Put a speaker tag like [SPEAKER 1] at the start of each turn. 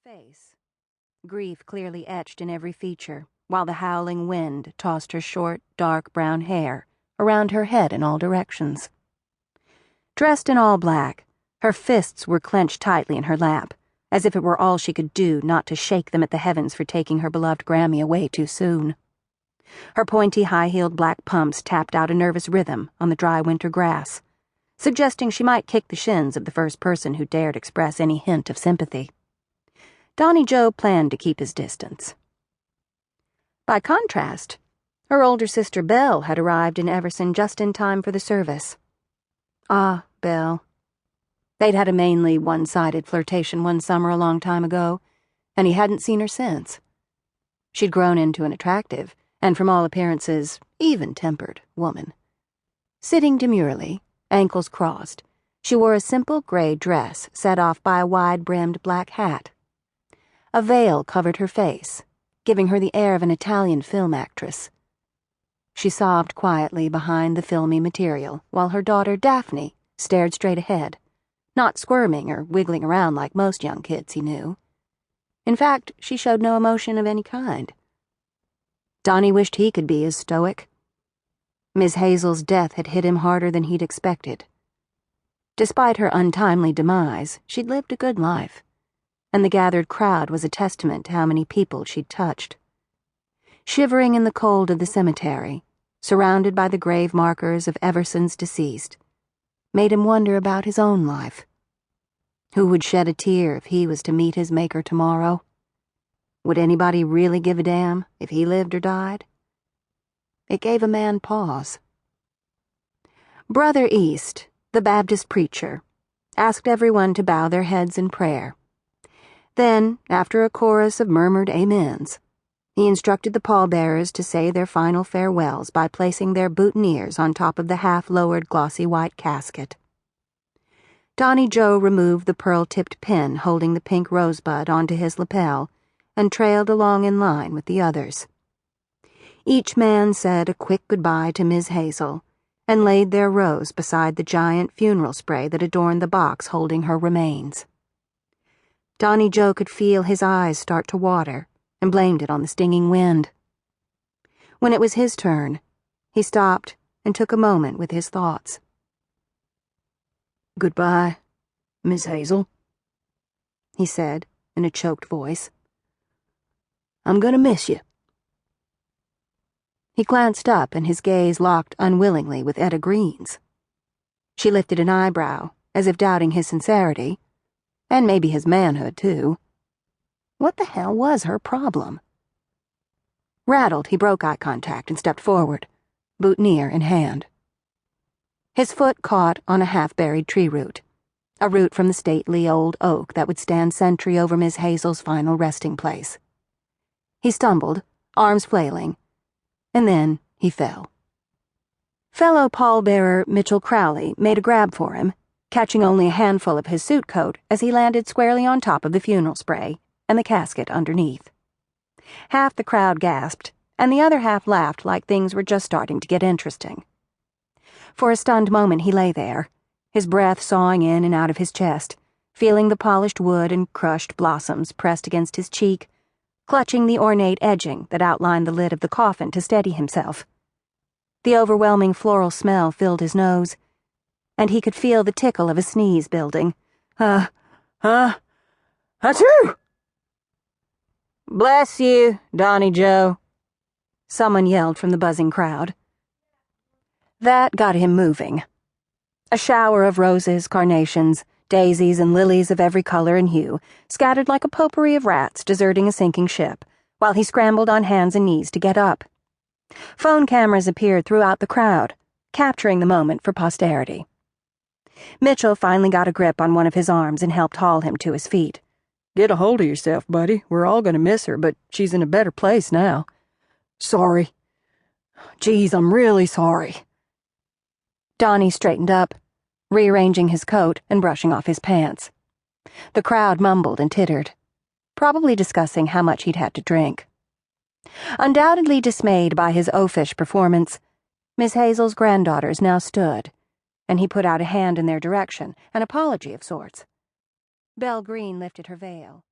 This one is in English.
[SPEAKER 1] face, grief clearly etched in every feature, while the howling wind tossed her short, dark brown hair around her head in all directions. Dressed in all black, her fists were clenched tightly in her lap, as if it were all she could do not to shake them at the heavens for taking her beloved Grammy away too soon. Her pointy, high-heeled black pumps tapped out a nervous rhythm on the dry winter grass, suggesting she might kick the shins of the first person who dared express any hint of sympathy. Donny Joe planned to keep his distance. By contrast, her older sister Belle had arrived in Everson just in time for the service. Ah, Belle. They'd had a mainly one-sided flirtation one summer a long time ago, and he hadn't seen her since. She'd grown into an attractive, and from all appearances, even-tempered woman. Sitting demurely, ankles crossed, she wore a simple gray dress set off by a wide-brimmed black hat. A veil covered her face, giving her the air of an Italian film actress. She sobbed quietly behind the filmy material, while her daughter Daphne stared straight ahead, not squirming or wiggling around like most young kids he knew. In fact, she showed no emotion of any kind. Donny wished he could be as stoic. Miss Hazel's death had hit him harder than he'd expected. Despite her untimely demise, she'd lived a good life, and the gathered crowd was a testament to how many people she'd touched. Shivering in the cold of the cemetery, surrounded by the grave markers of Everson's deceased, made him wonder about his own life. Who would shed a tear if he was to meet his maker tomorrow? Would anybody really give a damn if he lived or died? It gave a man pause. Brother East, the Baptist preacher, asked everyone to bow their heads in prayer. Then, after a chorus of murmured amens, he instructed the pallbearers to say their final farewells by placing their boutonnieres on top of the half-lowered glossy white casket. Donny Joe removed the pearl-tipped pin holding the pink rosebud onto his lapel and trailed along in line with the others. Each man said a quick goodbye to Miss Hazel and laid their rose beside the giant funeral spray that adorned the box holding her remains. Donny Joe could feel his eyes start to water and blamed it on the stinging wind. When it was his turn, he stopped and took a moment with his thoughts. "Goodbye, Miss Hazel," he said in a choked voice. "I'm gonna miss you." He glanced up and his gaze locked unwillingly with Etta Green's. She lifted an eyebrow, as if doubting his sincerity, and maybe his manhood, too. What the hell was her problem? Rattled, he broke eye contact and stepped forward, boutonniere in hand. His foot caught on a half-buried tree root, a root from the stately old oak that would stand sentry over Miss Hazel's final resting place. He stumbled, arms flailing, and then he fell. Fellow pallbearer Mitchell Crowley made a grab for him, catching only a handful of his suit coat as he landed squarely on top of the funeral spray and the casket underneath. Half the crowd gasped, and the other half laughed like things were just starting to get interesting. For a stunned moment he lay there, his breath sawing in and out of his chest, feeling the polished wood and crushed blossoms pressed against his cheek, clutching the ornate edging that outlined the lid of the coffin to steady himself. The overwhelming floral smell filled his nose, and he could feel the tickle of a sneeze building. Achoo! "Bless you, Donny Joe," someone yelled from the buzzing crowd. That got him moving. A shower of roses, carnations, daisies, and lilies of every color and hue scattered like a potpourri of rats deserting a sinking ship, while he scrambled on hands and knees to get up. Phone cameras appeared throughout the crowd, capturing the moment for posterity. Mitchell finally got a grip on one of his arms and helped haul him to his feet. "Get a hold of yourself, buddy. We're all gonna miss her, but she's in a better place now." "Sorry. Geez, I'm really sorry." Donny straightened up, rearranging his coat and brushing off his pants. The crowd mumbled and tittered, probably discussing how much he'd had to drink. Undoubtedly dismayed by his oafish performance, Miss Hazel's granddaughters now stood, and he put out a hand in their direction, an apology of sorts. Belle Green lifted her veil,